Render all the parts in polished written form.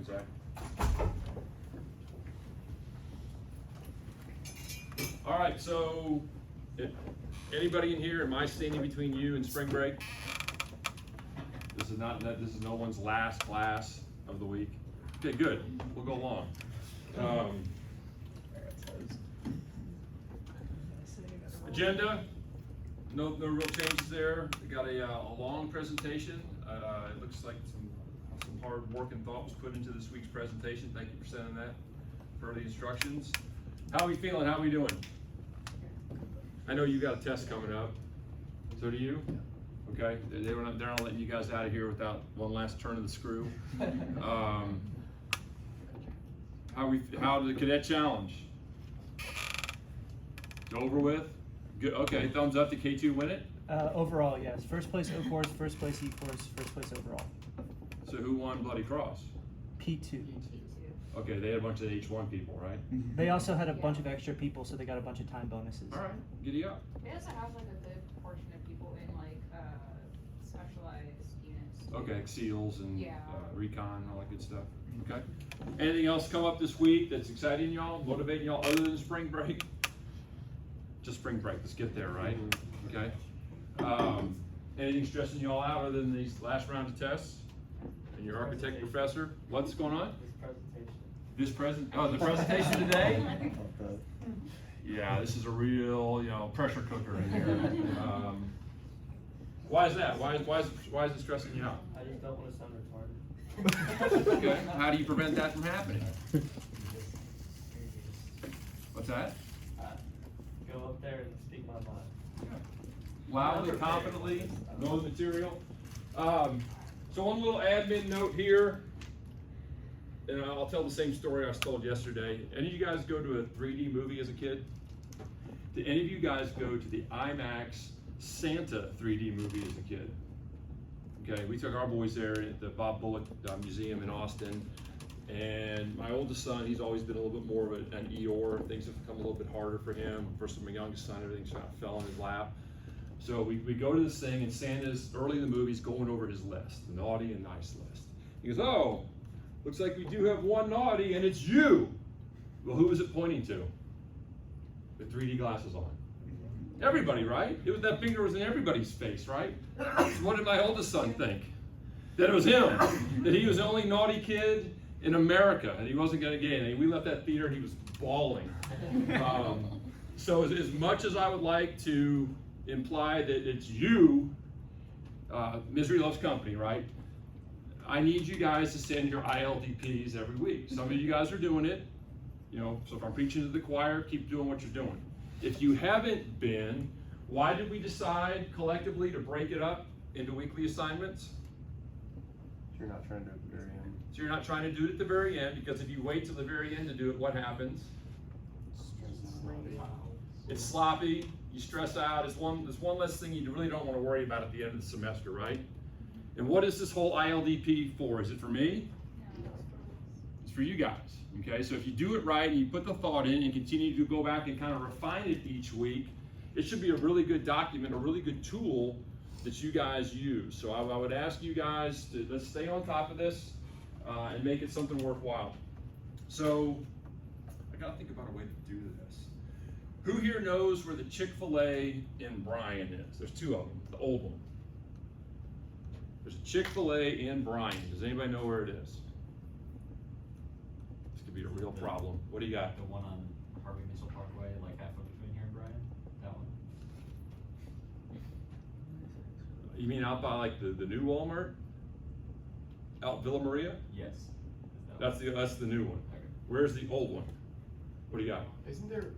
doing, Zach? All right, so anybody in here, am I standing between you and spring break? This is no one's last class of the week. Okay, good. We'll go along. Agenda, no real changes there. We got a long presentation. It looks like some hard work and thought was put into this week's presentation. Thank you for sending that for the instructions. How are we feeling? How are we doing? I know you got a test coming up. So do you? Okay. They're not letting you guys out of here without one last turn of the screw. How did the cadet challenge? It's over with. Good. Okay. Thumbs up to K2 win it. Overall, yes. First place O course, first place E course, first place overall. So who won Bloody Cross? P2. Okay, they had a bunch of H1 people, right? They also had a bunch of extra people, so they got a bunch of time bonuses. All right, giddy up. They also have like a good portion of people in like specialized units. Okay, like SEALs and Yeah. recon, all that good stuff. Okay. Anything else come up this week that's exciting y'all, motivating y'all other than spring break? Just spring break. Let's get there, right? Okay. Anything stressing y'all out other than these last round of tests? And your architect professor, what's going on? The presentation today? Yeah, this is a real, pressure cooker in here. Why is that? Why is it stressing you out? I just don't want to sound retarded. Okay. How do you prevent that from happening? What's that? Go up there and speak my mind. Loudly, confidently, know the material. So one little admin note here, and I'll tell the same story I was told yesterday. Any of you guys go to a 3D movie as a kid? Did any of you guys go to the IMAX Santa 3D movie as a kid? Okay, we took our boys there at the Bob Bullock Museum in Austin. And my oldest son, he's always been a little bit more of an Eeyore. Things have become a little bit harder for him. First, my youngest son, everything kind of fell in his lap. So we go to this thing, and Santa's early in the movie, he's going over his list, the naughty and nice list. He goes, "Oh, looks like we do have one naughty, and it's you." Well, who was it pointing to? With 3D glasses on. Everybody, right? That finger was in everybody's face, right? So what did my oldest son think? That it was him. That he was the only naughty kid in America, and he wasn't going to get anything. We left that theater, he was bawling. So as much as I would like to imply that it's you, misery loves company, right? I need you guys to send your ILDPs every week. Some of you guys are doing it, so if I'm preaching to the choir, keep doing what you're doing. If you haven't been, why did we decide collectively to break it up into weekly assignments? You're not trying to do it at the very end. So you're not trying to do it at the very end, because if you wait till the very end to do it, what happens? It's sloppy, you stress out, it's one less thing you really don't want to worry about at the end of the semester, right? And what is this whole ILDP for? Is it for me? It's for you guys, okay? So if you do it right and you put the thought in and continue to go back and kind of refine it each week, it should be a really good document, a really good tool that you guys use. So I would ask you guys to let's stay on top of this and make it something worthwhile. So I gotta think about a way to do this. Who here knows where the Chick-fil-A in Bryan is? There's two of them, the old one. There's a Chick-fil-A in Bryan. Does anybody know where it is? This could be a real problem. What do you got? The one on Harvey Mitchell Parkway, like halfway between here and Bryan? That one? You mean out by like the new Walmart? Out Villa Maria? Yes. That's the new one. Okay. Where's the old one? What do you got? Isn't there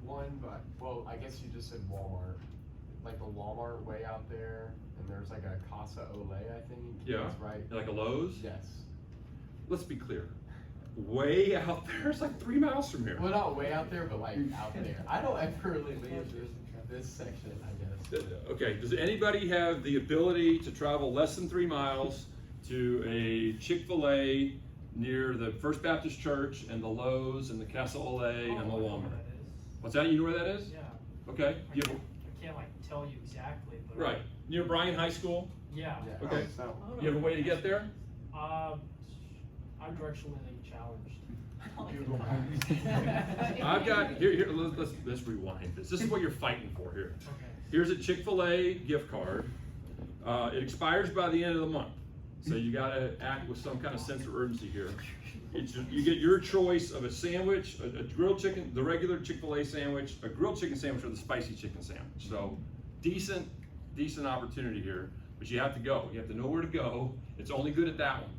one, but, well, I guess you just said Walmart. Like the Walmart way out there, and there's like a Casa Olay, I think. Yeah. That's right. Like a Lowe's? Yes. Let's be clear. Way out there, it's like 3 miles from here. Well, not way out there, but like out there. I don't ever really leave this section, I guess. Okay, does anybody have the ability to travel less than 3 miles to a Chick-fil-A near the First Baptist Church and the Lowe's and the Casa Olay and the Walmart? What's that? You know where that is? Yeah. Okay. I can't like tell you exactly, but Right. Near Bryan High School? Yeah. Okay. So, You have a way to get there? I'm non-directionally challenged. I've got, here, let's rewind this. This is what you're fighting for here. Okay. Here's a Chick-fil-A gift card. It expires by the end of the month. So you gotta act with some kind of sense of urgency here. You get your choice of a sandwich, a grilled chicken, the regular Chick-fil-A sandwich, a grilled chicken sandwich, or the spicy chicken sandwich. So decent opportunity here, but you have to go. You have to know where to go. It's only good at that one.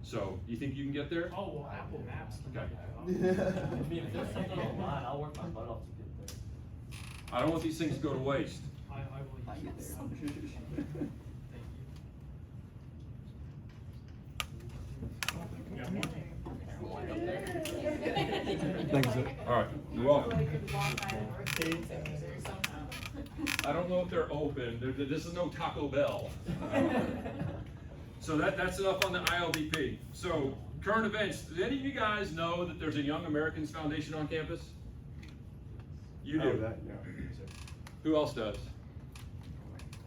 So, you think you can get there? Oh, well, Apple Maps. can Okay. do that. I mean, if there's something online, I'll work my butt off to get there. I don't want these things to go to waste. I will use it. Thank you. Thanks, sir. All right, you're welcome. I don't know if they're open. This is no Taco Bell. So that's enough on the ILDP. So current events. Do any of you guys know that there's a Young Americans Foundation on campus? You do. Oh, that, yeah. Who else does?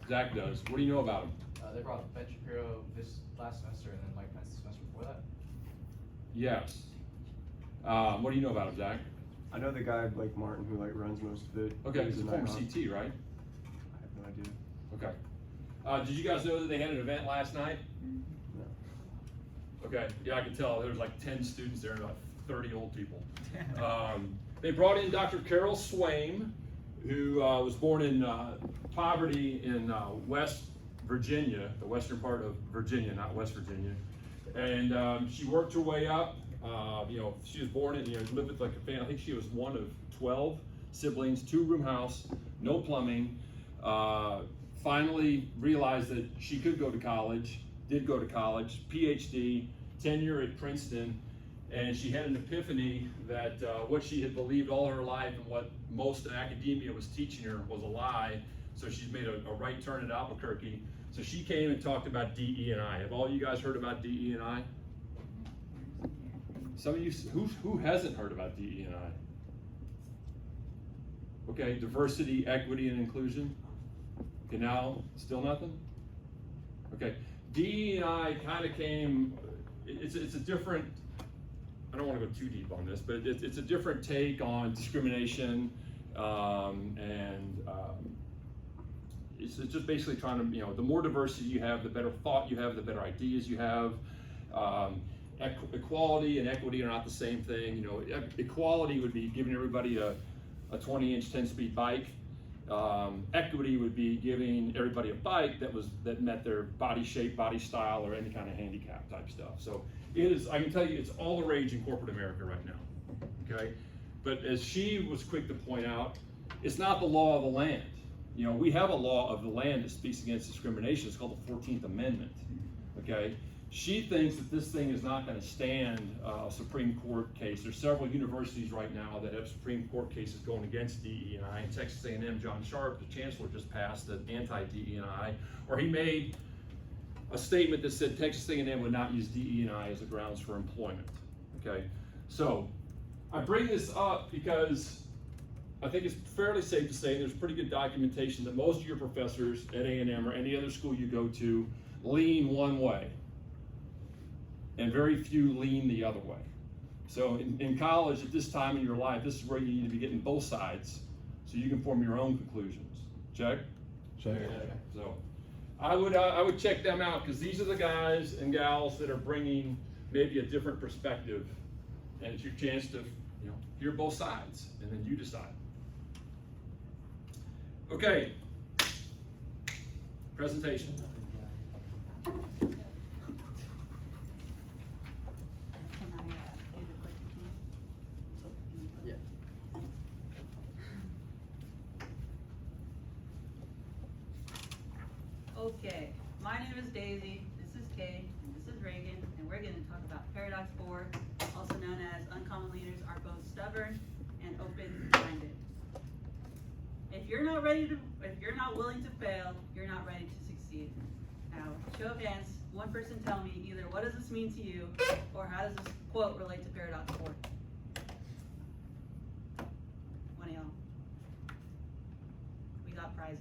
Zach does. What do you know about them? They brought Ben Shapiro this last semester and then Mike Pence the semester before that. Yes. What do you know about them, Zach? I know the guy Blake Martin who like runs most of it. Okay, he's a former Nighthawk. CT, right? I have no idea. Okay. Did you guys know that they had an event last night? No. Okay, yeah, I can tell. There was like 10 students there and about 30 old people. They brought in Dr. Carol Swaim, who was born in poverty in West Virginia, the western part of Virginia, not West Virginia. And she worked her way up. She was born in, lived with like a family. I think she was one of 12 siblings, 2-room house, no plumbing. Finally realized that she could go to college, did go to college, PhD, tenure at Princeton, and she had an epiphany that what she had believed all her life and what most of academia was teaching her was a lie. So she's made a right turn at Albuquerque. So she came and talked about DE&I. Have all you guys heard about DE&I? Some of you, who hasn't heard about DE&I? Okay, diversity, equity, and inclusion. Okay, now, still nothing? Okay, DE&I kind of came, it's a different, I don't want to go too deep on this, but it's a different take on discrimination, it's just basically trying to, the more diversity you have, the better thought you have, the better ideas you have. Equality and equity are not the same thing. Equality would be giving everybody a 20-inch 10-speed bike. Equity would be giving everybody a bike that met their body shape, body style, or any kind of handicap type stuff. So I can tell you, it's all the rage in corporate America right now, okay? But as she was quick to point out, it's not the law of the land. We have a law of the land that speaks against discrimination. It's called the 14th Amendment, okay? She thinks that this thing is not going to stand a Supreme Court case. There's several universities right now that have Supreme Court cases going against DE&I. In Texas A&M, John Sharp, the chancellor, just passed an anti-DE&I, or he made a statement that said Texas A&M would not use DE&I as a grounds for employment. Okay, so I bring this up because I think it's fairly safe to say there's pretty good documentation that most of your professors at A&M or any other school you go to lean one way, and very few lean the other way. So in college, at this time in your life, this is where you need to be getting both sides so you can form your own conclusions. Check? Check. So I would check them out, because these are the guys and gals that are bringing maybe a different perspective, and it's your chance to hear both sides, and then you decide. Okay, presentation. Okay, my name is Daisy, this is Kay, and this is Reagan, and we're going to talk about Paradox 4, also known as uncommon leaders are both stubborn and open-minded. If you're not willing to fail, you're not ready to succeed. Now, show of hands, one person tell me either what does this mean to you, or how does this quote relate to Paradox 4? One of y'all. We got prizes.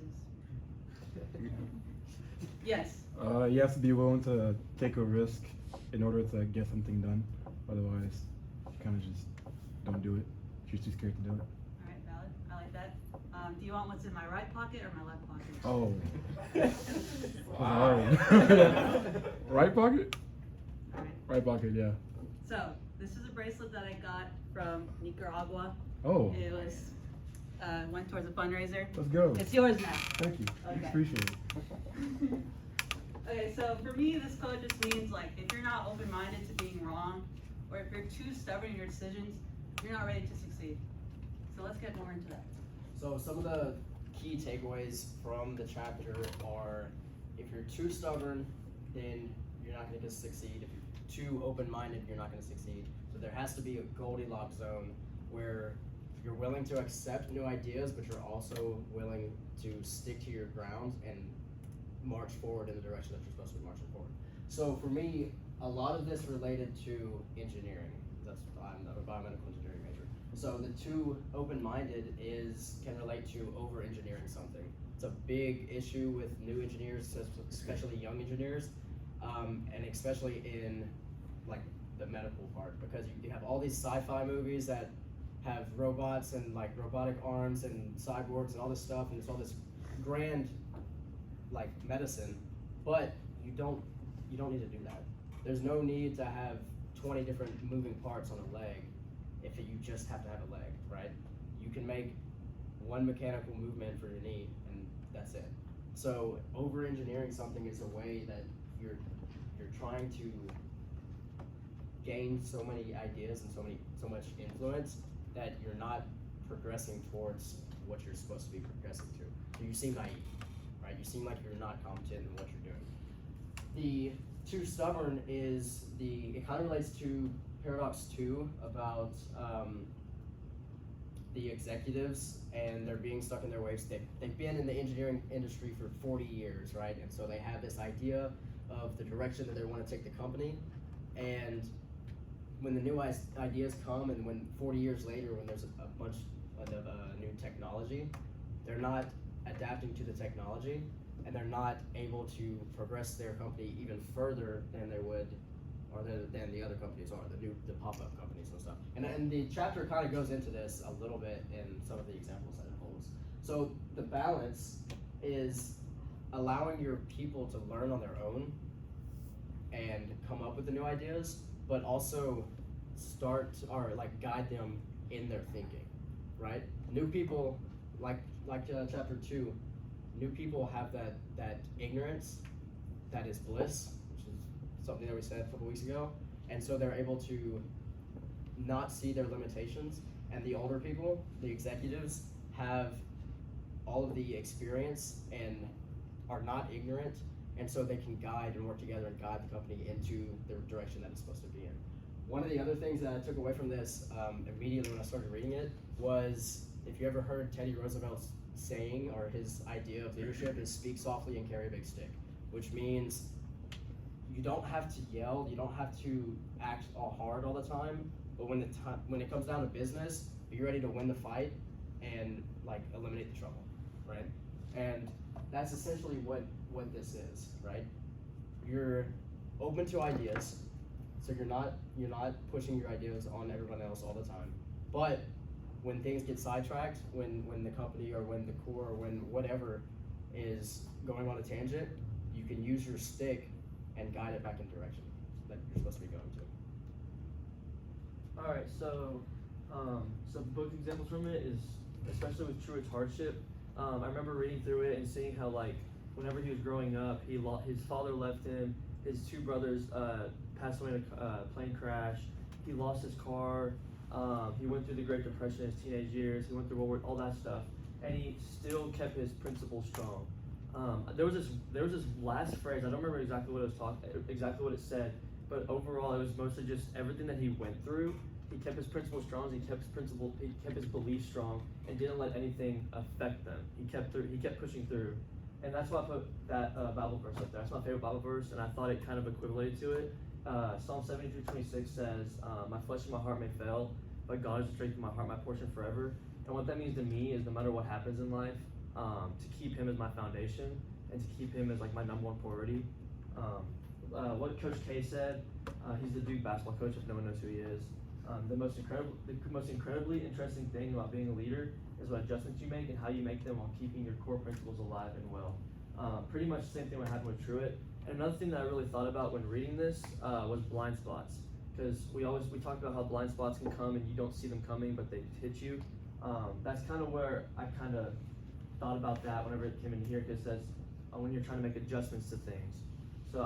Yes. You have to be willing to take a risk in order to get something done. Otherwise, you kind of just don't do it. You're too scared to do it. Alright, valid, I like that. Do you want what's in my right pocket or my left pocket? Oh. Wow. Right pocket? Alright, Right pocket, yeah. so, this is a bracelet that I got from Nicaragua. Oh, It was, went towards a fundraiser. let's go. It's yours now. Thank you. Okay. Appreciate it. Okay, so for me, this code just means like, if you're not open-minded to being wrong, or if you're too stubborn in your decisions, you're not ready to succeed. So let's get more into that. So some of the key takeaways from the chapter are, if you're too stubborn, then you're not gonna succeed. If you're too open-minded, you're not gonna succeed. So there has to be a Goldilocks zone where you're willing to accept new ideas, but you're also willing to stick to your ground and march forward in the direction that you're supposed to be marching forward. So for me, a lot of this related to engineering. I'm a biomedical engineering major. So the two open-minded can relate to over-engineering something. It's a big issue with new engineers, especially young engineers, and especially in like the medical part, because you have all these sci-fi movies that have robots and like robotic arms and cyborgs and all this stuff, and it's all this grand like medicine, but you don't need to do that. There's no need to have 20 different moving parts on a leg if you just have to have a leg, right? You can make one mechanical movement for your knee and that's it. So over-engineering something is a way that you're trying to gain so many ideas and so much influence that you're not progressing towards what you're supposed to be progressing to. So you seem naive, right? You seem like you're not competent in what you're doing. The too stubborn is it kind of relates to paradox 2 about the executives and they're being stuck in their ways. They've been in the engineering industry for 40 years, right? And so they have this idea of the direction that they want to take the company. And when the new ideas come, and when 40 years later, when there's a bunch of new technology, they're not adapting to the technology, and they're not able to progress their company even further than they would, or than the other companies are, the pop-up companies and stuff. And the chapter kind of goes into this a little bit in some of the examples that it holds. So the balance is allowing your people to learn on their own and come up with the new ideas, but also start or like guide them in their thinking, right? New people, like chapter 2, new people have that ignorance that is bliss, which is something that we said a couple weeks ago, and so they're able to not see their limitations. And the older people, the executives, have all of the experience and are not ignorant, and so they can guide and work together and guide the company into the direction that it's supposed to be in. One of the other things that I took away from this immediately when I started reading it was, if you ever heard Teddy Roosevelt's saying, or his idea of leadership is speak softly and carry a big stick, which means you don't have to yell, you don't have to act all hard all the time, but when it comes down to business, be ready to win the fight and like eliminate the trouble, right? And that's essentially what this is, right? You're open to ideas, so you're not pushing your ideas on everyone else all the time. But when things get sidetracked, when the company or when the core or when whatever is going on a tangent, you can use your stick and guide it back in the direction that you're supposed to be going to. Alright, so some book examples from it is, especially with Truett's Hardship. I remember reading through it and seeing how, like, whenever he was growing up, his father left him, his two brothers passed away in a plane crash, he lost his car, he went through the Great Depression in his teenage years, he went through World War, all that stuff, and he still kept his principles strong. There was this last phrase, I don't remember exactly what it said, but overall it was mostly just everything that he went through. He kept his principles strong, he kept his beliefs strong, and didn't let anything affect them. He kept pushing through. And that's why I put that Bible verse up there. That's my favorite Bible verse, and I thought it kind of equivalated to it. Psalm 73:26 says, my flesh and my heart may fail, but God is the strength of my heart, my portion forever. And what that means to me is no matter what happens in life, to keep him as my foundation, and to keep him as like my number one priority. what Coach K said. He's the Duke basketball coach, if no one knows who he is. The most incredibly interesting thing about being a leader is what adjustments you make and how you make them while keeping your core principles alive and well. Pretty much the same thing what happened with Truett. And another thing that I really thought about when reading this was blind spots. Because we talk about how blind spots can come and you don't see them coming, but they hit you. That's kind of where I kind of thought about that whenever it came in here, because it says when you're trying to make adjustments to things. So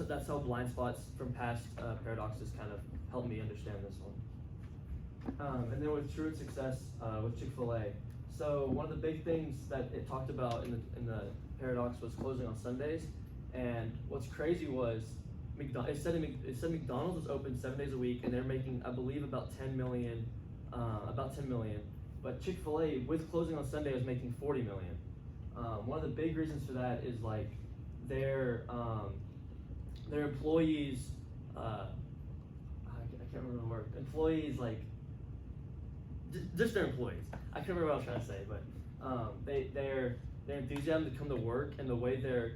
that's how blind spots from past paradoxes kind of helped me understand this one. And then with Truett's success with Chick-fil-A. So one of the big things that it talked about in the paradox was closing on Sundays. And what's crazy was it said McDonald's was open 7 days a week, and they're making, I believe, about 10 million. But Chick-fil-A, with closing on Sunday, was making 40 million. One of the big reasons for that is like their employees. I can't remember the word. Employees, like just their employees. I can't remember what I was trying to say, but their enthusiasm to come to work and the way their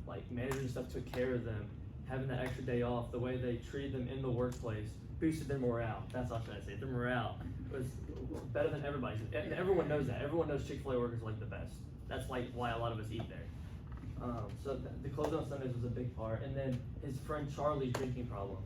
like managers and stuff took care of them, having that extra day off, the way they treated them in the workplace boosted their morale. That's all I should say. Their morale was better than everybody's, and everyone knows that. Everyone knows Chick-fil-A workers are like the best. That's like why a lot of us eat there. So the close on Sundays was a big part, and then his friend Charlie's drinking problem.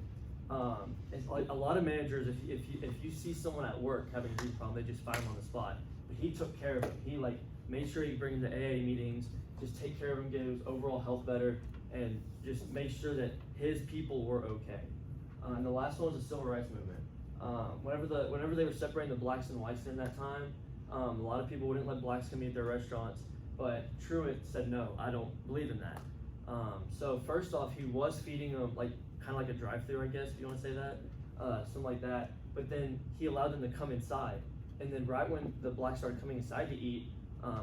It's like a lot of managers, if you see someone at work having a drinking problem, they just fire him on the spot. But he took care of him. He like made sure he bring him to AA meetings, just take care of him, get his overall health better, and just make sure that his people were okay. And the last one was the civil rights movement. Whenever they were separating the blacks and whites during that time, a lot of people wouldn't let blacks come eat their restaurants, but Truett said no, I don't believe in that. So first off, he was feeding them like kind of like a drive-through, I guess, if you want to say that, something like that. But then he allowed them to come inside, and then right when the blacks started coming inside to eat,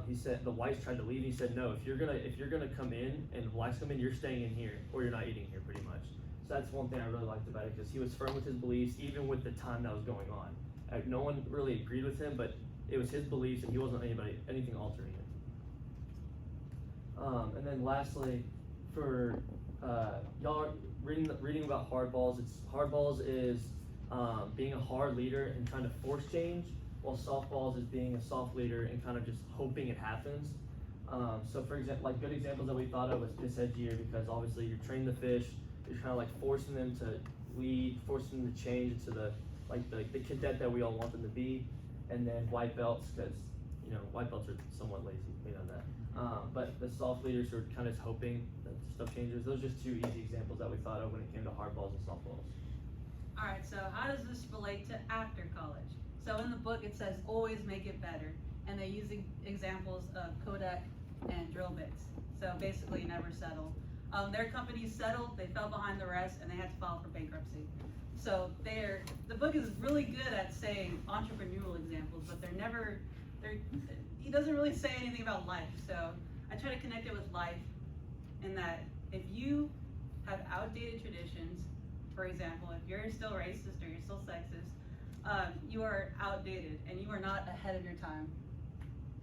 he said the whites tried to leave. He said no, if you're gonna come in and the blacks come in, you're staying in here or you're not eating here, pretty much. So that's one thing I really liked about it, because he was firm with his beliefs even with the time that was going on. No one really agreed with him, but it was his beliefs and he wasn't anything altering it. And then lastly, for y'all reading about hardballs, hardballs is being a hard leader and trying to force change, while softballs is being a soft leader and kind of just hoping it happens. So for example, like good examples that we thought of was Piss Head Year, because obviously you're training the fish, you're kind of like forcing them to lead, forcing them to change into the cadet that we all want them to be. And then white belts, because white belts are somewhat lazy, we know that. But the soft leaders are kind of hoping that stuff changes. Those are just two easy examples that we thought of when it came to hardballs and softballs. All right, so how does this relate to after college? So in the book it says always make it better, and they use examples of Kodak and drill bits. So basically never settle. Their companies settled, they fell behind the rest, and they had to file for bankruptcy. So the book is really good at saying entrepreneurial examples, but he doesn't really say anything about life. So I try to connect it with life, in that if you have outdated traditions, for example, if you're still racist or you're still sexist, you are outdated and you are not ahead of your time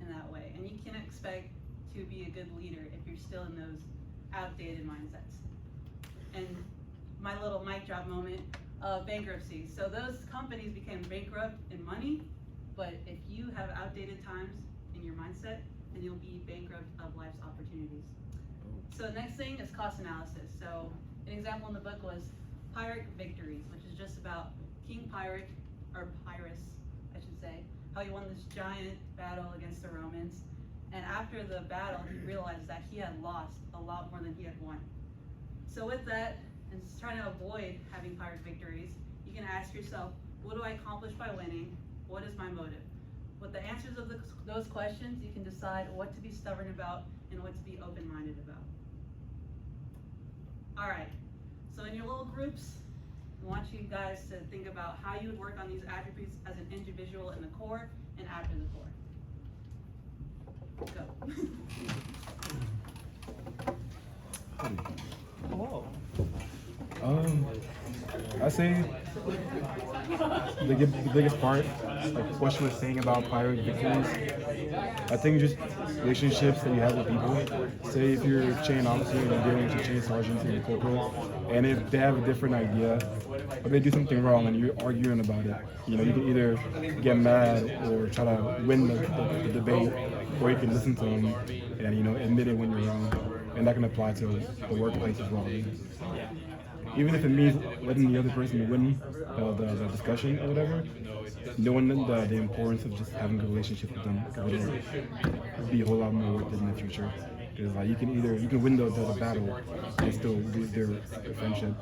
in that way. And you can't expect to be a good leader if you're still in those outdated mindsets. And my little mic drop moment of bankruptcy. So those companies became bankrupt in money, but if you have outdated times in your mindset, then you'll be bankrupt of life's opportunities. So the next thing is cost analysis. So an example in the book was Pyrrhic victories, which is just about King Pyrrhic, or Pyrrhus, I should say, how he won this giant battle against the Romans. And after the battle, he realized that he had lost a lot more than he had won. So with that, and trying to avoid having Pyrrhic victories, you can ask yourself, what do I accomplish by winning? What is my motive? With the answers of those questions, you can decide what to be stubborn about and what to be open-minded about. All right, so in your little groups, I want you guys to think about how you would work on these attributes as an individual in the core and after the core. Go. Whoa. I say the biggest part, like what she was saying about prior victories. I think just relationships that you have with people. Say if you're a chain officer and you're dealing with your chain sergeants and your corporals, and if they have a different idea, or they do something wrong and you're arguing about it, you know, you can either get mad or try to win the debate, or you can listen to them and, you know, admit it when you're wrong. And that can apply to the workplace as well. Even if it means letting the other person win the discussion or whatever, knowing the importance of just having a relationship with them, because it'll be a whole lot more worth it in the future. Because like you can win the battle and still lose their friendship.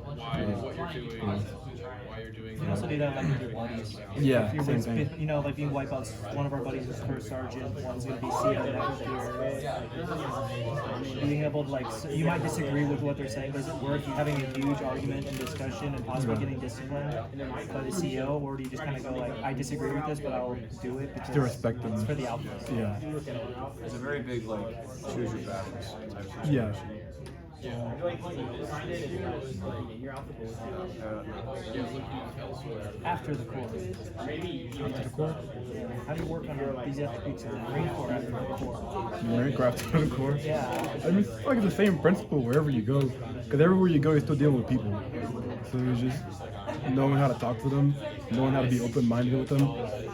You can also do that like with your buddies. Yeah, if you're same thing. You know, like being wipeouts, one of our buddies is first sergeant, one's gonna be CO next year. Being able to like, you might disagree with what they're saying, but is it worth having a huge argument and discussion and possibly getting disciplined by the CO, or do you just kind of go like, I disagree with this, but I'll do it because To respect them. it's for the outcome. Yeah. It's a very big like choose your battles type situation. Yeah. After the Corps. After the Corps? Yeah. How do you work on these attributes in the Marine Corps after the Corps? Marine Corps after the Corps? Yeah. I mean, it's like the same principle wherever you go. Because everywhere you go, you're still dealing with people. So it's just knowing how to talk to them, knowing how to be open-minded with them.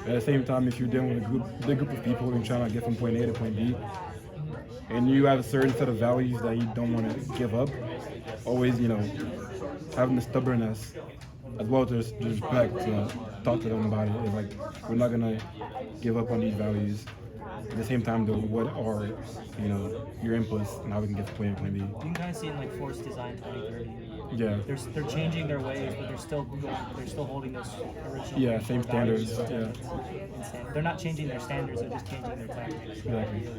At the same time, if you're dealing with a big group of people and trying to get from point A to point B, and you have a certain set of values that you don't want to give up, always, you know, having the stubbornness as well as the respect to talk to them about it. It's like, we're not going to give up on these values. At the same time, though, what are, you know, your inputs and how we can get to point A to point B? You can kind of see in like Force Design 2030. Yeah. They're changing their ways, but they're still holding those original. Yeah, same standards. values. They're not changing their standards; they're just changing their tactics. Exactly.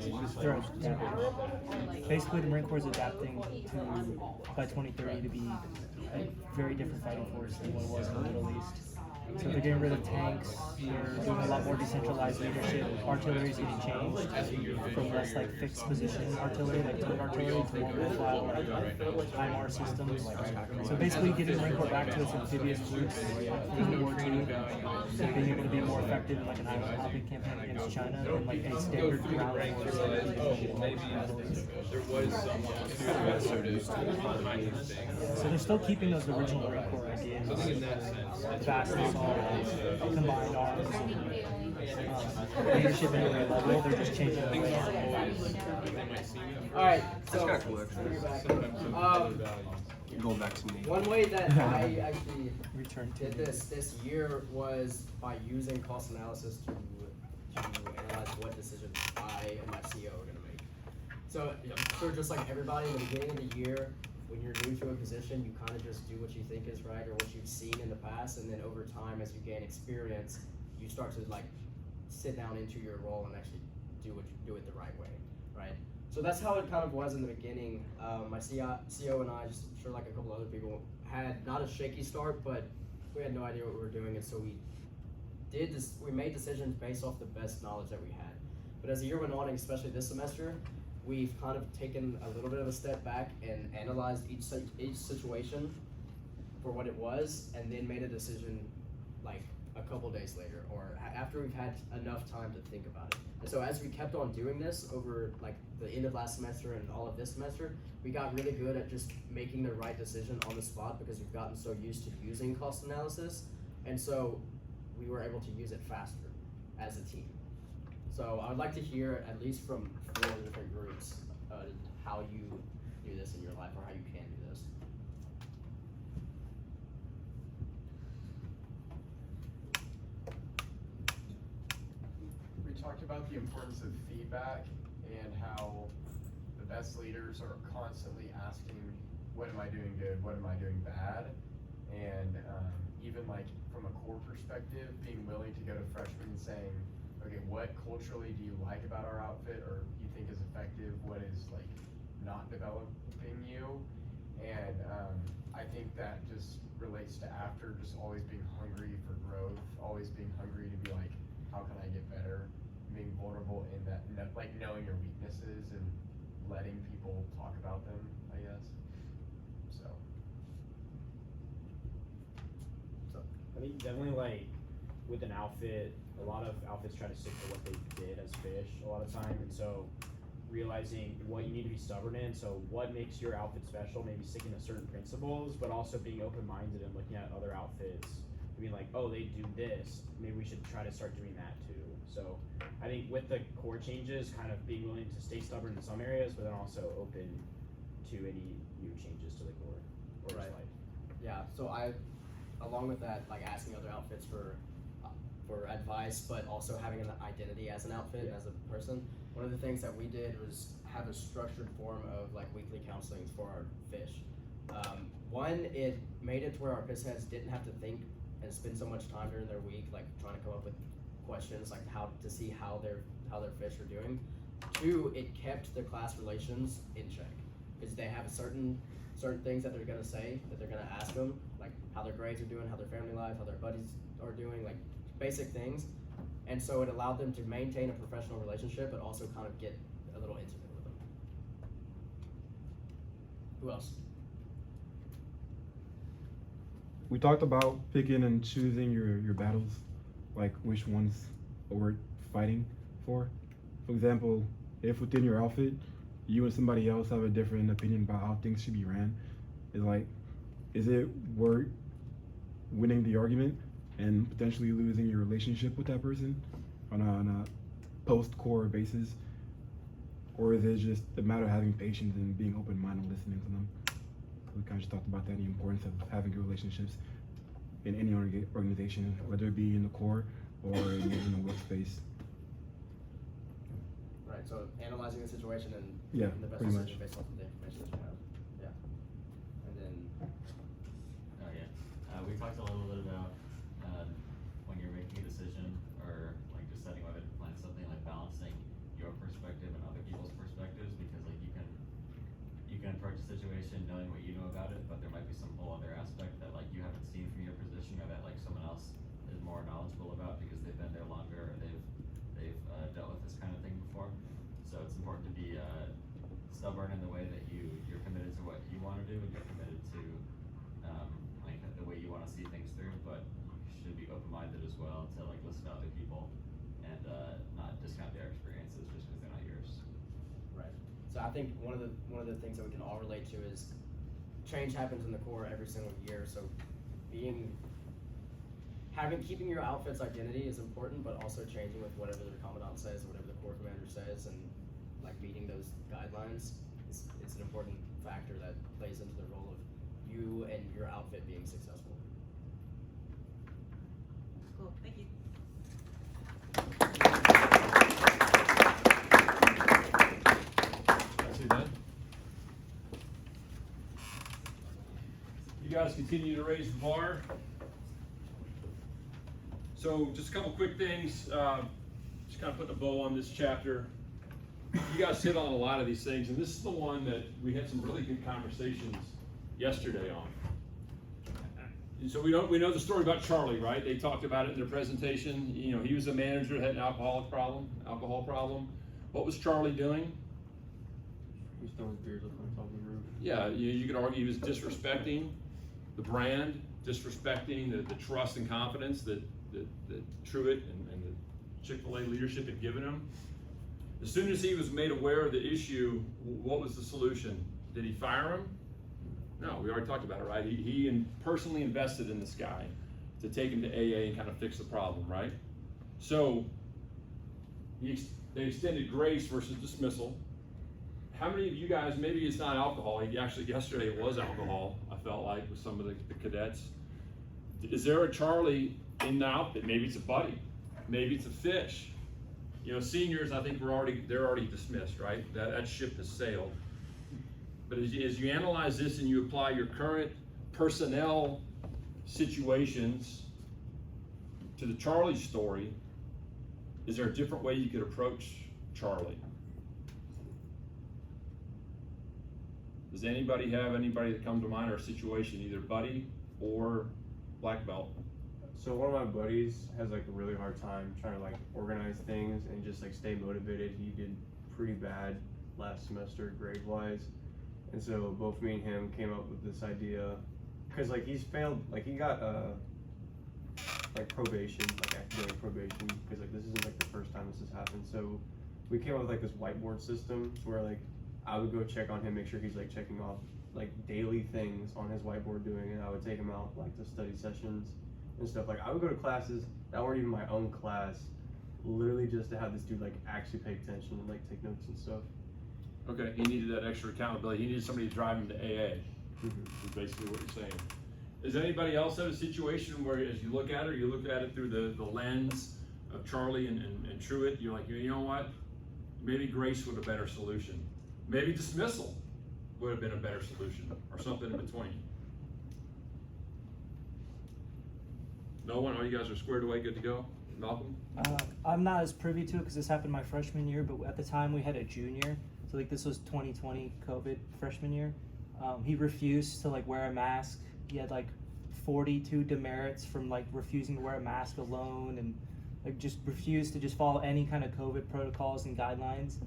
Basically, the Marine Corps is adapting to by 2030 to be a very different fighting force than what it was in the Middle East. So they're getting rid of tanks, they're doing a lot more decentralized leadership, artillery is getting changed from less like fixed position artillery, like twin artillery, to more profile, like HIMARS systems. So basically getting the Marine Corps back to its amphibious roots from World War II, so being able to be more effective in like an island hopping campaign against China than like a standard ground force. So they're still keeping those original Marine Corps ideas, fast assault, combined arms, and leadership at every level. They're just changing the way. Alright, so That's kind of cool, actually. Going back to me. one way that I actually Return to did this year was by using cost analysis to analyze what decisions I and my CEO are gonna make. So for just like everybody in the beginning of the year, when you're new to a position, you kind of just do what you think is right or what you've seen in the past, and then over time, as you gain experience, you start to like sit down into your role and actually do it the right way, right? So that's how it kind of was in the beginning. My CO and I, just sure like a couple other people, had not a shaky start, but we had no idea what we were doing, and so we made decisions based off the best knowledge that we had. But as the year went on, and especially this semester, we've kind of taken a little bit of a step back and analyzed each situation for what it was, and then made a decision like a couple days later, or after we've had enough time to think about it. And so as we kept on doing this over like the end of last semester and all of this semester, we got really good at just making the right decision on the spot because we've gotten so used to using cost analysis, and so we were able to use it faster as a team. So I would like to hear, at least from 4 different groups, how you do this in your life, or how you can do this. We talked about the importance of feedback and how the best leaders are constantly asking, what am I doing good, what am I doing bad? And even like from a core perspective, being willing to go to freshmen and saying, okay, what culturally do you like about our outfit, or you think is effective, what is like not developing you? And I think that just relates to after just always being hungry for growth, always being hungry to be like, how can I get better? Being vulnerable in that, like knowing your weaknesses and letting people talk about them, I guess. So. think definitely like with an outfit, a lot of outfits try to stick to what they did as fish a lot of time, and so realizing what you need to be stubborn in. So what makes your outfit special? Maybe sticking to certain principles, but also being open-minded and looking at other outfits, being like, oh, they do this. Maybe we should try to start doing that too. So I think with the core changes, kind of being willing to stay stubborn in some areas, but then also open to any new changes to the core or Right. just life. Yeah, so along with that, like asking other outfits for advice, but also having an identity as an outfit, as a person. One of the things that we did was have a structured form of like weekly counselings for our fish. One, it made it to where our piss heads didn't have to think and spend so much time during their week, like trying to come up with questions, like how to see how their fish are doing. Two, it kept the class relations in check, because they have certain things that they're gonna say, that they're gonna ask them, like how their grades are doing, how their family life, how their buddies are doing, like basic things. And so it allowed them to maintain a professional relationship, but also kind of get a little intimate with them. Who else? We talked about picking and choosing your battles, like which ones are worth fighting for. For example, if within your outfit, you and somebody else have a different opinion about how things should be ran, is it worth winning the argument and potentially losing your relationship with that person on a post-core basis? Or is it just a matter of having patience and being open-minded, listening to them? We kind of just talked about that, the importance of having good relationships in any organization, whether it be in the core or in the workspace. Right, so analyzing the situation and Yeah, making the best pretty decision much. based off of the information that you have. Yeah. And then Oh yeah, we talked a little bit about when you're making a decision or like just setting whether to plan something, like balancing your perspective and other people's perspectives, because like you can approach a situation knowing what you know about it, but there might be some whole other aspect that like you haven't seen from your position, or that like someone else is more knowledgeable about because they've been there longer, or they've dealt with this kind of thing before. So it's important to be stubborn in the way that you're committed to what you want to do, and you're committed to like the way you want to see things through, but you should be open-minded as well to like listen to other people and not discount their experiences just because they're not yours. right. So I think one of the things that we can all relate to is change happens in the core every single year. So keeping your outfit's identity is important, but also changing with whatever the commandant says, whatever the corps commander says, and like meeting those guidelines is an important factor that plays into the role of you and your outfit being successful. Cool, thank you. That's it, man. You guys continue to raise the bar. So just a couple quick things, just kind of putting a bow on this chapter. You guys hit on a lot of these things, and this is the one that we had some really good conversations yesterday on. And so we know the story about Charlie, right? They talked about it in their presentation. You know, he was a manager that had an alcohol problem. What was Charlie doing? He was throwing beers up on top of the roof. Yeah, you could argue he was disrespecting the brand, disrespecting the trust and confidence that Truett and the Chick-fil-A leadership had given him. As soon as he was made aware of the issue, what was the solution? Did he fire him? No, we already talked about it, right? He personally invested in this guy to take him to AA and kind of fix the problem, right? So they extended grace versus dismissal. How many of you guys, maybe it's not alcohol, actually yesterday it was alcohol, I felt like, with some of the cadets. Is there a Charlie in the outfit? Maybe it's a buddy, maybe it's a fish. You know, seniors, I think they're already dismissed, right? That ship has sailed. But as you analyze this and you apply your current personnel situations to the Charlie story, is there a different way you could approach Charlie? Does anybody have anybody that comes to mind or a situation, either buddy or black belt? So one of my buddies has like a really hard time trying to like organize things and just like stay motivated. He did pretty bad last semester grade wise, and so both me and him came up with this idea, because like he's failed, like he got like probation, like academic probation, because like this isn't like the first time this has happened. So we came up with like this whiteboard system where like I would go check on him, make sure he's like checking off like daily things on his whiteboard doing, and I would take him out like to study sessions and stuff. Like I would go to classes that weren't even my own class, literally just to have this dude like actually pay attention and like take notes and stuff. Okay, he needed that extra accountability. He needed somebody to drive him to AA. Mm-hmm. Is basically what you're saying. Does anybody else have a situation where, as you look at it, you look at it through the lens of Charlie and Truett, you're like, you know what? Maybe grace would have been a better solution. Maybe dismissal would have been a better solution, or something in between. No one? Oh, you guys are squared away, good to go? Malcolm? I'm not as privy to it because this happened my freshman year, but at the time we had a junior, so like this was 2020 COVID freshman year. He refused to like wear a mask. He had like 42 demerits from like refusing to wear a mask alone, and like just refused to just follow any kind of COVID protocols and guidelines.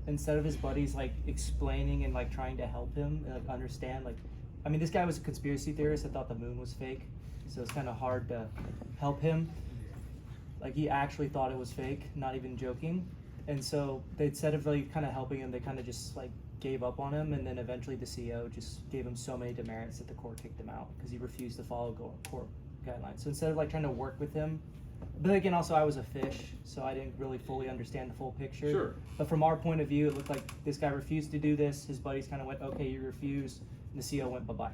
Instead of his buddies like explaining and like trying to help him and like understand, like, I mean, this guy was a conspiracy theorist that thought the moon was fake, so it's kind of hard to help him. Like he actually thought it was fake, not even joking. And so they, instead of really kind of helping him, they kind of just like gave up on him, and then eventually the CEO just gave him so many demerits that the court kicked him out because he refused to follow court guidelines. So instead of like trying to work with him, but again, also I was a fish, so I didn't really fully understand the full picture. Sure. But from our point of view, it looked like this guy refused to do this. His buddies kind of went, okay, you refuse, and the CEO went bye-bye.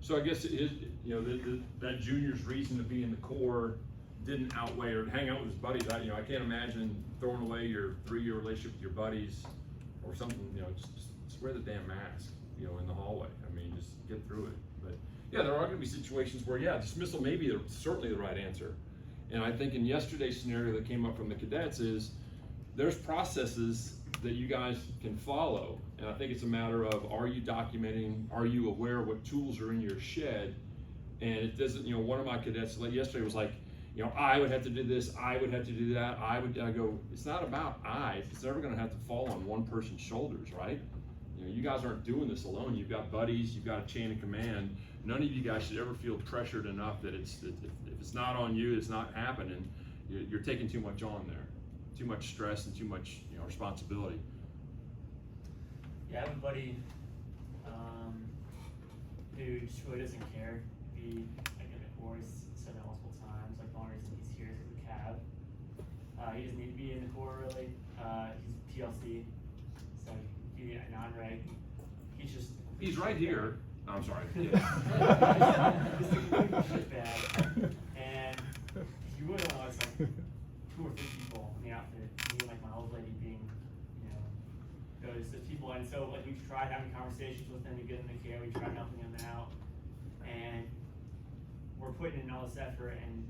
So I guess his, that junior's reason to be in the Corps didn't outweigh, or hang out with his buddies. I can't imagine throwing away your 3-year relationship with your buddies or something. Just wear the damn mask, in the hallway. I mean, just get through it. But yeah, there are going to be situations where dismissal may be certainly the right answer. And I think in yesterday's scenario that came up from the cadets is there's processes that you guys can follow. And I think it's a matter of, are you documenting, are you aware of what tools are in your shed? And it doesn't, one of my cadets yesterday was like, I would have to do this, I would have to do that, I go, it's not about I, it's never gonna have to fall on one person's shoulders, right? You guys aren't doing this alone. You've got buddies, you've got a chain of command. None of you guys should ever feel pressured enough that if it's not on you, it's not happening. You're taking too much on there, too much stress and too much responsibility. Yeah, I have a buddy who just really doesn't care if he, like in the Corps, he's said that multiple times, like the only reason he's here is because of CAV. He doesn't need to be in the Corps really. He's PLC, so he's a non-reg. He's right here. Oh, I'm sorry. Just a complete shitbag. And he really only likes like 2 or 3 people in the outfit. Me and like my old lady being, those people. And so like we've tried having conversations with them to get them to care. We tried helping them out, and we're putting in all this effort, and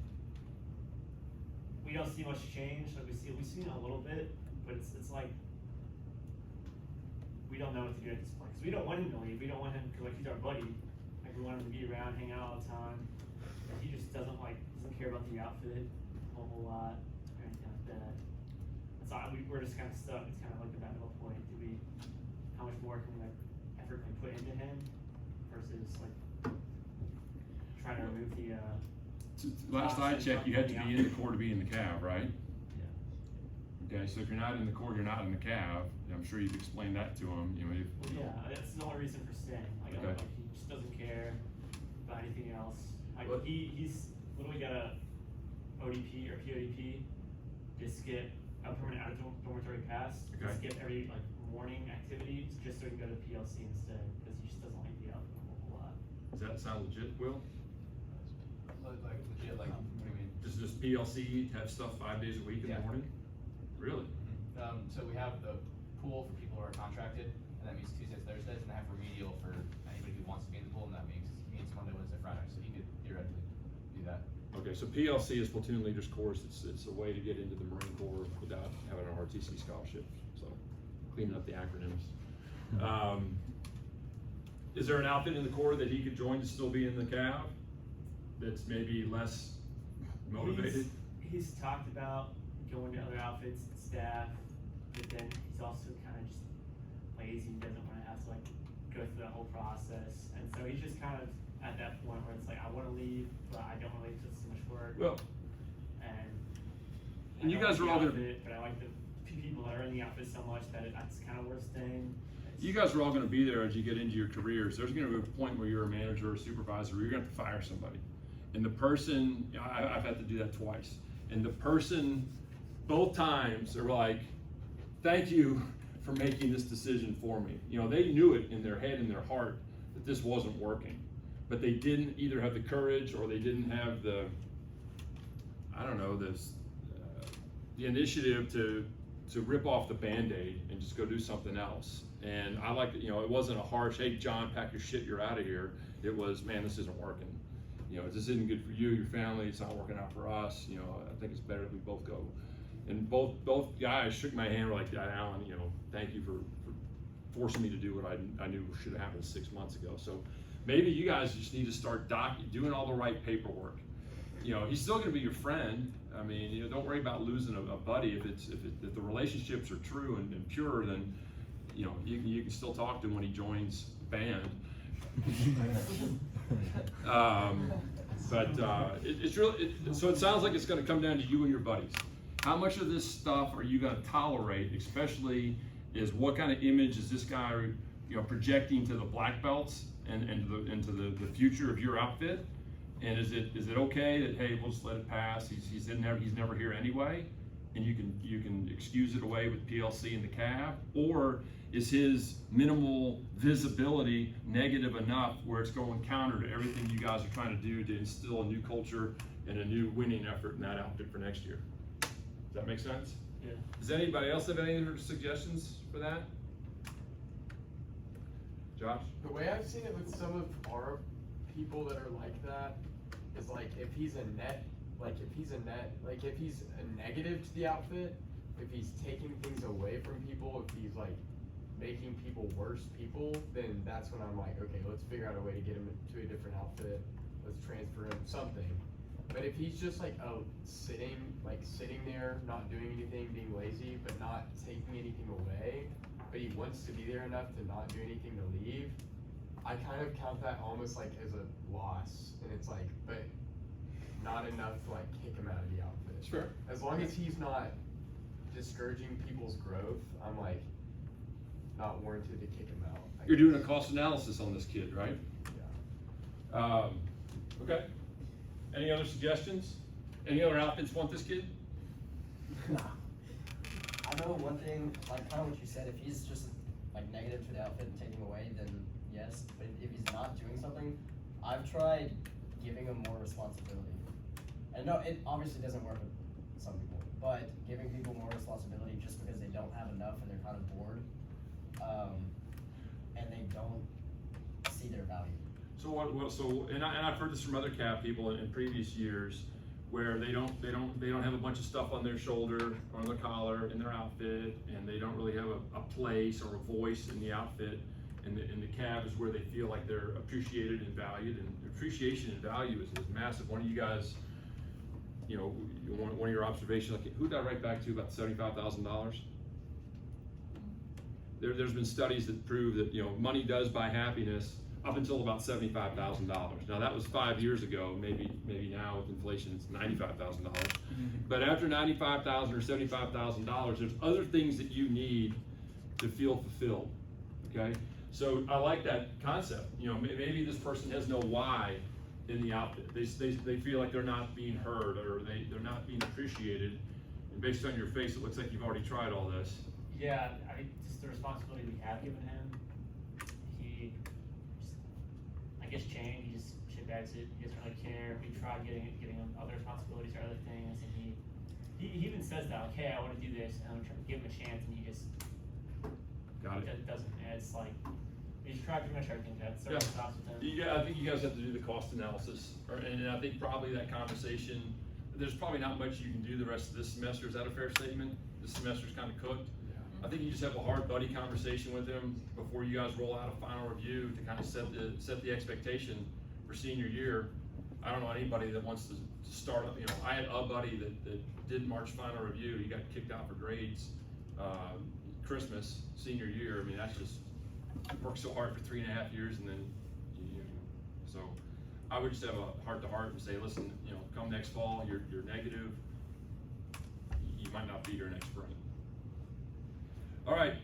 we don't see much change. Like we've seen a little bit, but it's like we don't know what to do at this point. Because we don't want him to leave. We don't want him because like he's our buddy. Like we want him to be around, hang out all the time. But he just doesn't care about the outfit a whole lot or anything like that. And so we're just kind of stuck. It's kind of like at that middle point. How much more can we effort can we put into him versus like trying to remove the. Last I checked, you had to be in the Corps to be in the CAV, right? Okay, so if you're not in the Corps, you're not in the CAV. I'm sure you've explained that to him. Yeah, that's the only reason for staying. Like, okay. He just doesn't care about anything else. He's literally got a ODP or PODP to skip a permanent out of dormitory pass. Okay. To skip every morning activity just so he can go to PLC instead because he just doesn't like the outfit a whole lot. Does that sound legit, Will? Like legit, like what do you mean? Just PLC have stuff 5 days a week in the morning? Really? So we have the pool for people who are contracted, and that means Tuesdays, Thursdays, and they have remedial for anybody who wants to be in the pool, and that means Monday, Wednesday, Friday. So he could theoretically do that. Okay, so PLC is Platoon Leaders Course. It's a way to get into the Marine Corps without having an RTC scholarship. So cleaning up the acronyms. Is there an outfit in the Corps that he could join to still be in the CAV that's maybe less motivated? He's talked about going to other outfits and staff, but then he's also kind of just lazy. He doesn't want to have to go through that whole process, and so he's just kind of at that point where it's like I want to leave, but I don't relate to so much work. Well, and and you I don't guys like are all the gonna- outfit, but I like the people that are in the outfit so much that that's kind of worth staying. You guys are all gonna be there as you get into your careers. There's gonna be a point where you're a manager or a supervisor where you're gonna have to fire somebody. And the person, I've had to do that twice. And the person, both times, they're like, thank you for making this decision for me. You know, they knew it in their head and their heart that this wasn't working. But they didn't either have the courage or they didn't have the, I don't know, the initiative to rip off the Band-Aid and just go do something else. And I like, you know, it wasn't a harsh, hey, John, pack your shit, you're out of here. It was, man, this isn't working. You know, this isn't good for you, your family, it's not working out for us. You know, I think it's better if we both go. And both guys shook my hand, were like, yeah, Alan, you know, thank you for forcing me to do what I knew should have happened 6 months ago. So maybe you guys just need to start doing all the right paperwork. You know, he's still gonna be your friend. I mean, you know, don't worry about losing a buddy. If the relationships are true and pure, then, you know, you can still talk to him when he joins the band. It's really, so it sounds like it's gonna come down to you and your buddies. How much of this stuff are you gonna tolerate, especially is what kind of image is this guy, you know, projecting to the black belts and into the future of your outfit? And is it okay that, hey, we'll just let it pass, he's never here anyway, and you can excuse it away with PLC and the cab? Or is his minimal visibility negative enough where it's going counter to everything you guys are trying to do to instill a new culture and a new winning effort in that outfit for next year? Does that make sense? Yeah. Does anybody else have any other suggestions for that? Josh? The way I've seen it with some of our people that are like that is like if he's a negative to the outfit, if he's taking things away from people, if he's like making people worse people, then that's when I'm like, okay, let's figure out a way to get him to a different outfit. Let's transfer him something. But if he's just like sitting there, not doing anything, being lazy, but not taking anything away, but he wants to be there enough to not do anything to leave, I kind of count that almost like as a loss. And it's like, but not enough to like kick him out of the outfit. Sure. As long as he's not discouraging people's growth, I'm like not warranted to kick him out. You're doing a cost analysis on this kid, right? Yeah. Okay. Any other suggestions? Any other outfits want this kid? Nah. I know one thing, like kind of what you said, if he's just like negative to the outfit and taking away, then yes. But if he's not doing something, I've tried giving him more responsibility. And no, it obviously doesn't work with some people, but giving people more responsibility just because they don't have enough and they're kind of bored, and they don't see their value. So I've heard this from other CAP people in previous years, where they don't have a bunch of stuff on their shoulder or on their collar in their outfit, and they don't really have a place or a voice in the outfit. And the cab is where they feel like they're appreciated and valued, and appreciation and value is massive. One of you guys, you know, one of your observations, like, who did I write back to about $75,000? There's been studies that prove that, you know, money does buy happiness up until about $75,000. Now that was 5 years ago. Maybe now with inflation it's $95,000. But after $95,000 or $75,000, there's other things that you need to feel fulfilled. Okay, so I like that concept. You know, maybe this person has no why in the outfit. They feel like they're not being heard, or they're not being appreciated. And based on your face, it looks like you've already tried all this. Yeah, I mean, just the responsibility we have given him, he just, I guess, changed. He just shitbags it. He doesn't really care. We tried getting him other responsibilities or other things, and he even says that, like, hey, I want to do this, and I'm trying to give him a chance, and he just doesn't. And it's like, we just tried pretty much everything. That's the stops with him. Yeah, I think you guys have to do the cost analysis, and I think probably that conversation. There's probably not much you can do the rest of this semester. Is that a fair statement? This semester's kind of cooked. I think you just have a hard buddy conversation with him before you guys roll out a final review to kind of set the expectation for senior year. I don't know anybody that wants to start up. You know, I had a buddy that did March final review. He got kicked out for grades Christmas senior year. I mean, that's just worked so hard for 3.5 years, and then so I would just have a heart-to-heart and say, listen, you know, come next fall, you're negative. You might not be here next spring. All right.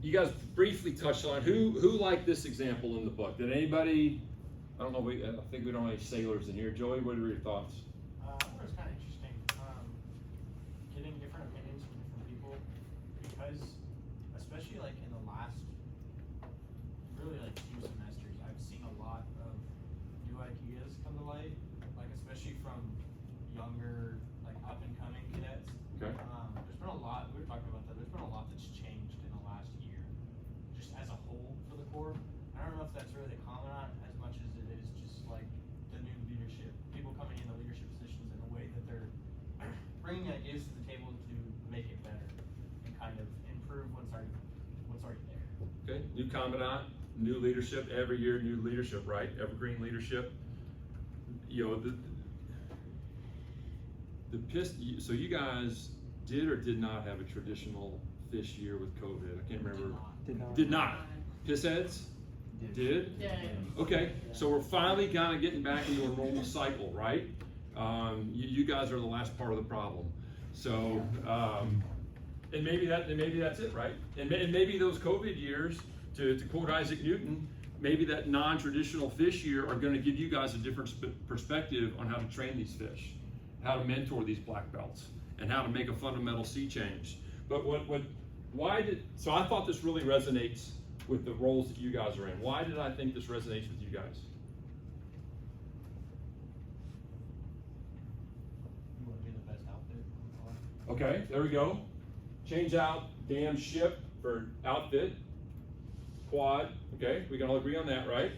You guys briefly touched on who liked this example in the book. Did anybody? I don't know. I think we don't have any sailors in here. Joey, what are your thoughts? I thought it was kind of interesting, getting different opinions from different people, because especially like in the last, really like few semesters, I've seen a lot of new ideas come to light, like especially from younger, like up and coming cadets. Okay. There's been a lot, we were talking about that, there's been a lot that's changed in the last year, just as a whole for the Corps. I don't know if that's really the common on as much as it is just like the new leadership, people coming in the leadership positions in a way that they're bringing ideas to the table to make it better and kind of improve what's already there. Okay. New commandant, new leadership every year. New leadership, right? Evergreen leadership. You know so you guys did or did not have a traditional fish year with COVID? I can't remember. Did not. Piss heads? Did? Okay, so we're finally kind of getting back into a normal cycle, right? You guys are the last part of the problem. So, and maybe that's it, right? And maybe those COVID years, to quote Isaac Newton, maybe that non-traditional fish year are going to give you guys a different perspective on how to train these fish, how to mentor these black belts, and how to make a fundamental sea change. But so I thought this really resonates with the roles that you guys are in. Why did I think this resonates with you guys? You want to be the best outfit on the Okay, there we go. Change out damn ship for outfit. Quad, okay, we can all agree on that, right?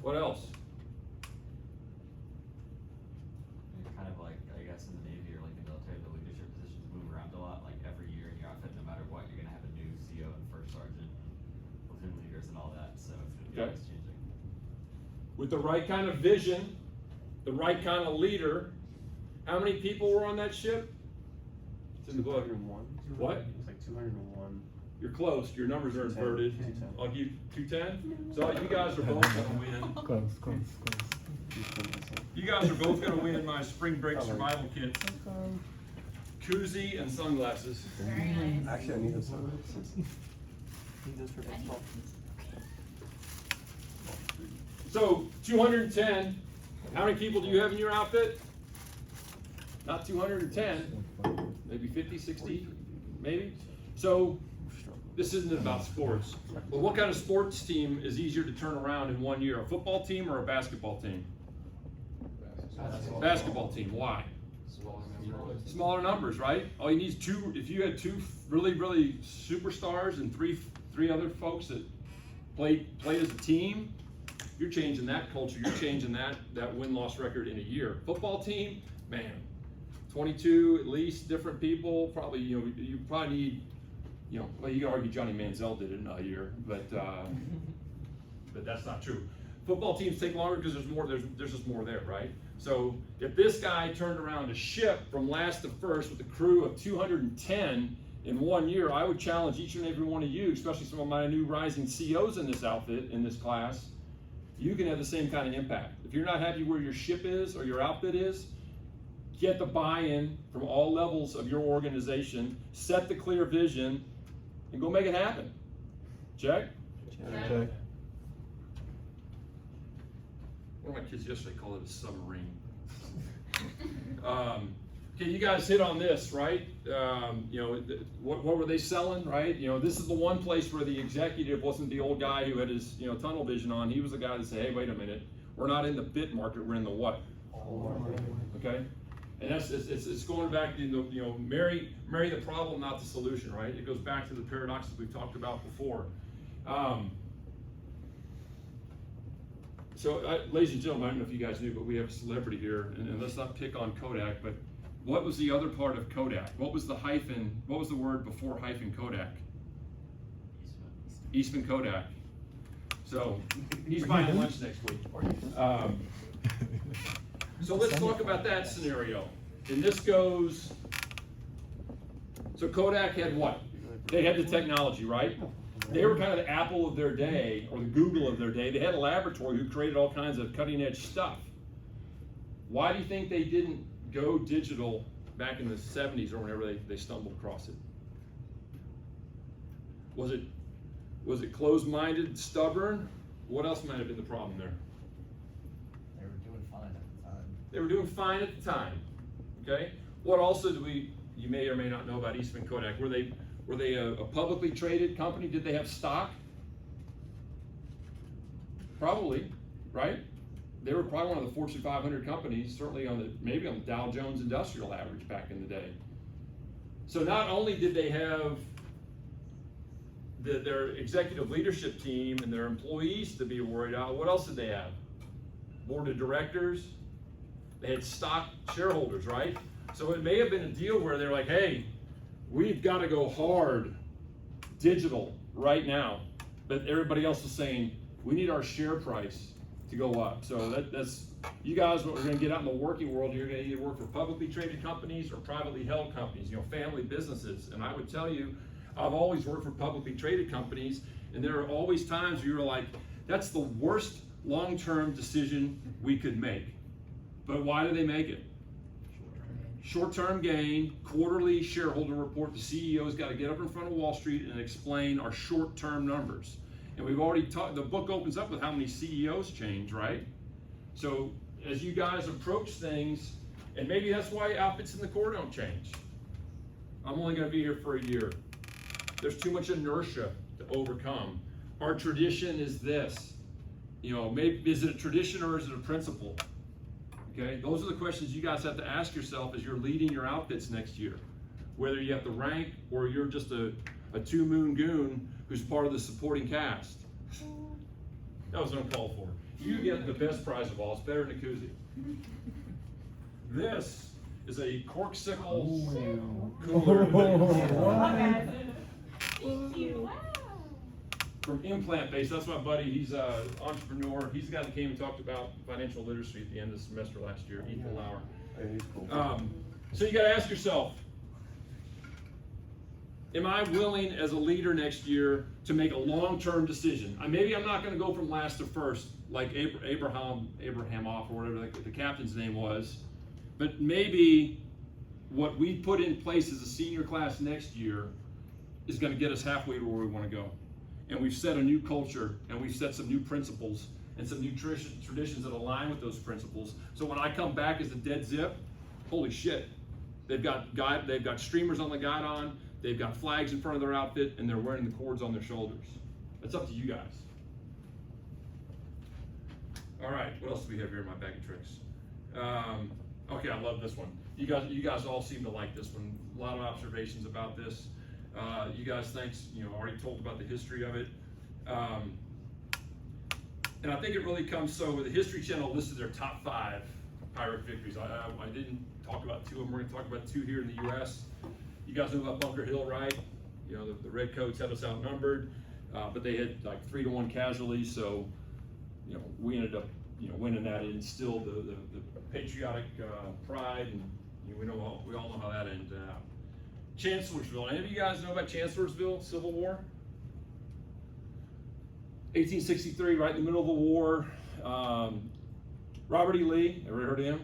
What else? Kind of like, I guess in the Navy or like the military, the leadership positions move around a lot. Like every year in your outfit, no matter what, you're gonna have a new CO and first sergeant, platoon leaders and all that, so it's gonna be always changing. With the right kind of vision, the right kind of leader, how many people were on that ship? It's in the book. 201. What? It's like 201. You're close. Your numbers are inverted. 210. I'll give you 210. So you guys are both gonna win. Close. You guys are both gonna win my spring break survival kit. Koozie and sunglasses. Actually, I need those sunglasses. Need those for baseball. So 210. How many people do you have in your outfit? Not 210. Maybe 50, 60, maybe. So this isn't about sports. But what kind of sports team is easier to turn around in 1 year? A football team or a basketball team? Basketball team. Why? Smaller numbers, right? All you need is two. If you had two really superstars and three other folks that played as a team, you're changing that culture. You're changing that win-loss record in a year. Football team, man, 22 at least different people. Probably you probably need. Well, you can argue Johnny Manziel did it in a year, but that's not true. Football teams take longer because there's just more there, right? So if this guy turned around a ship from last to first with a crew of 210 in 1 year, I would challenge each and every one of you, especially some of my new rising COs in this outfit, in this class, you can have the same kind of impact. If you're not happy where your ship is or your outfit is, get the buy-in from all levels of your organization, set the clear vision, and go make it happen. Check? Check. One of my kids yesterday called it a submarine. Okay, you guys hit on this, right? What were they selling, right? This is the one place where the executive wasn't the old guy who had his tunnel vision on. He was the guy that said, hey, wait a minute, we're not in the bit market, we're in the what? Okay? And it's going back to marry the problem, not the solution, right? It goes back to the paradoxes we've talked about before. Ladies and gentlemen, I don't know if you guys knew, but we have a celebrity here, and let's not pick on Kodak, but what was the other part of Kodak? What was the hyphen? What was the word before hyphen Kodak? Eastman Kodak. So he's buying lunch next week. So let's talk about that scenario. And this goes, so Kodak had what? They had the technology, right? They were kind of the Apple of their day, or the Google of their day. They had a laboratory who created all kinds of cutting edge stuff. Why do you think they didn't go digital back in the 70s or whenever they stumbled across it? Was it closed-minded, stubborn? What else might have been the problem there? They were doing fine at the time. They were doing fine at the time. Okay. What also you may or may not know about Eastman Kodak? Were they a publicly traded company? Did they have stock? Probably, right? They were probably one of the Fortune 500 companies, certainly maybe on the Dow Jones Industrial Average back in the day. So not only did they have their executive leadership team and their employees to be worried about, what else did they have? Board of directors. They had stock shareholders, right? So it may have been a deal where they're like, hey, we've got to go hard digital right now. But everybody else is saying, we need our share price to go up. So that's, you guys are going to get out in the working world, you're going to either work for publicly traded companies or privately held companies, family businesses. And I would tell you, I've always worked for publicly traded companies, and there are always times where you're like, that's the worst long-term decision we could make. But why do they make it? Short-term gain, quarterly shareholder report. The CEO's got to get up in front of Wall Street and explain our short-term numbers. And we've already talked, the book opens up with how many CEOs change, right? So as you guys approach things, and maybe that's why outfits in the Corps don't change. I'm only going to be here for a year. There's too much inertia to overcome. Our tradition is this. Maybe is it a tradition or is it a principle? Okay, those are the questions you guys have to ask yourself as you're leading your outfits next year. Whether you have to rank or you're just a two-moon goon who's part of the supporting cast. That was uncalled for. You get the best prize of all. It's better than a koozie. This is a corksicle cooler. Thank you. From Implant Base. That's my buddy. He's an entrepreneur. He's the guy that came and talked about financial literacy at the end of the semester last year, Ethan Lauer. He's cool. So you got to ask yourself, am I willing as a leader next year to make a long-term decision? Maybe I'm not going to go from last to first, like Abraham off, or whatever the captain's name was. But maybe what we put in place as a senior class next year is going to get us halfway to where we want to go. And we've set a new culture, and we've set some new principles and some new traditions that align with those principles. So when I come back as a dead zip, holy shit, they've got streamers on the guidon, they've got flags in front of their outfit, and they're wearing the cords on their shoulders. That's up to you guys. All right, what else do we have here in my bag of tricks? Okay, I love this one. You guys all seem to like this one. A lot of observations about this. You guys, thanks, already told about the history of it. And I think it really comes, so the History Channel listed their top 5 pirate victories. I didn't talk about 2 of them. We're going to talk about 2 here in the U.S. You guys know about Bunker Hill, right? The Redcoats had us outnumbered, but they had like 3-to-1 casualties, so, we ended up, winning that. It instilled the patriotic pride, and we all know how that ended up. Chancellorsville. Any of you guys know about Chancellorsville Civil War? 1863, right in the middle of the war. Robert E. Lee, ever heard of him?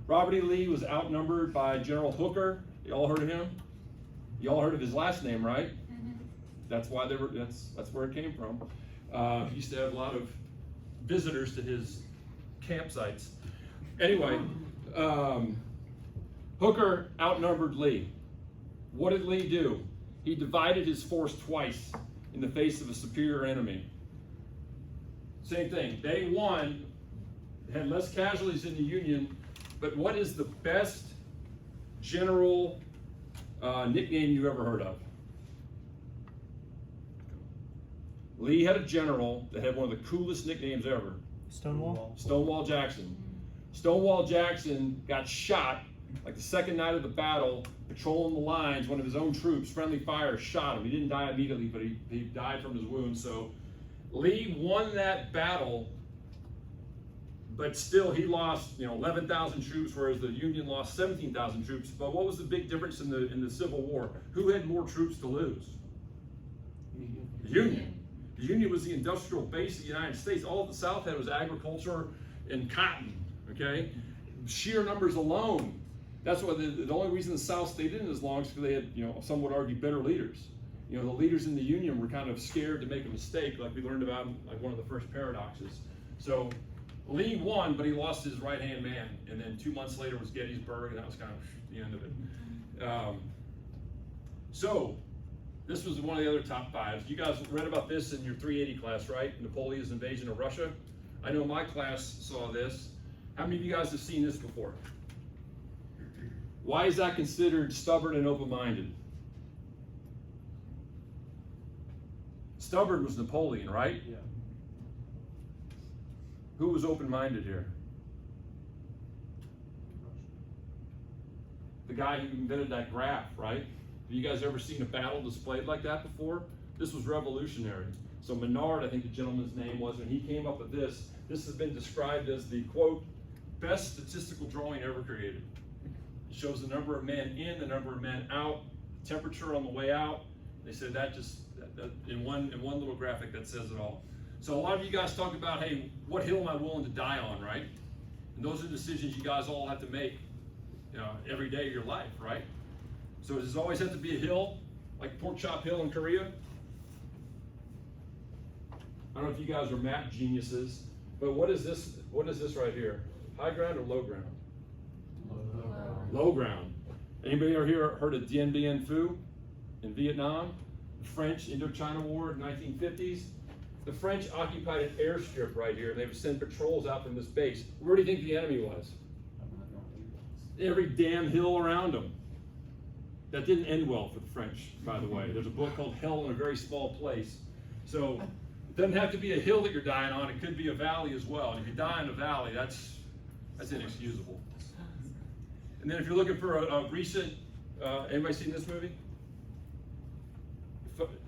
Robert E. Lee was outnumbered by General Hooker. You all heard of him? You all heard of his last name, right? That's why that's where it came from. He used to have a lot of visitors to his campsites. Anyway, Hooker outnumbered Lee. What did Lee do? He divided his force twice in the face of a superior enemy. Same thing. They won, had less casualties in the Union, but what is the best general nickname you ever heard of? Lee had a general that had one of the coolest nicknames ever. Stonewall? Stonewall Jackson. Stonewall Jackson got shot like the second night of the battle, patrolling the lines. One of his own troops, friendly fire, shot him. He didn't die immediately, but he died from his wounds. So Lee won that battle, but still he lost 11,000 troops, whereas the Union lost 17,000 troops. But what was the big difference in the Civil War? Who had more troops to lose? The Union. The Union was the industrial base of the United States. All the South had was agriculture and cotton, okay? Sheer numbers alone. That's why the only reason the South stayed in as long is because they had, you know, some would argue better leaders. You know, the leaders in the Union were kind of scared to make a mistake, like we learned about in like one of the first paradoxes. So Lee won, but he lost his right-hand man, and then 2 months later was Gettysburg, and that was kind of the end of it. So this was one of the other top fives. You guys read about this in your 380 class, right? Napoleon's invasion of Russia. I know my class saw this. How many of you guys have seen this before? Why is that considered stubborn and open-minded? Stubborn was Napoleon, right? Yeah. Who was open-minded here? The guy who invented that graph, right? Have you guys ever seen a battle displayed like that before? This was revolutionary. So Menard, I think the gentleman's name was, when he came up with this, this has been described as the, quote, best statistical drawing ever created. It shows the number of men in, the number of men out, temperature on the way out. They said that just, in one little graphic, that says it all. So a lot of you guys talk about, hey, what hill am I willing to die on, right? And those are decisions you guys all have to make, you know, every day of your life, right? So does it always have to be a hill, like Pork Chop Hill in Korea? I don't know if you guys are map geniuses, but what is this right here? High ground or low ground? Low ground. Anybody ever here heard of Dien Bien Phu in Vietnam? The French Indochina War in the 1950s. The French occupied an airstrip right here, and they would send patrols out from this base. Where do you think the enemy was? Every damn hill around them. That didn't end well for the French, by the way. There's a book called Hell in a Very Small Place. So it doesn't have to be a hill that you're dying on, it could be a valley as well. And if you die in a valley, that's inexcusable. And then if you're looking for a recent, anybody seen this movie?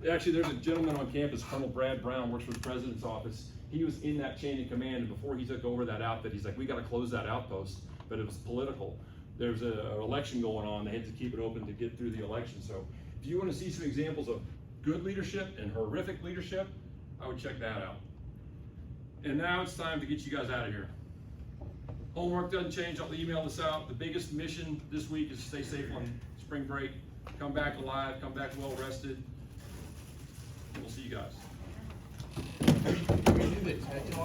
Actually, there's a gentleman on campus, Colonel Brad Brown, works for the president's office. He was in that chain of command, and before he took over that outfit, he's like, we got to close that outpost, but it was political. There's an election going on, they had to keep it open to get through the election. So if you want to see some examples of good leadership and horrific leadership, I would check that out. And now it's time to get you guys out of here. Homework doesn't change, I'll email this out. The biggest mission this week is stay safe on spring break, come back alive, come back well rested, and we'll see you guys. Can we do the TED Talk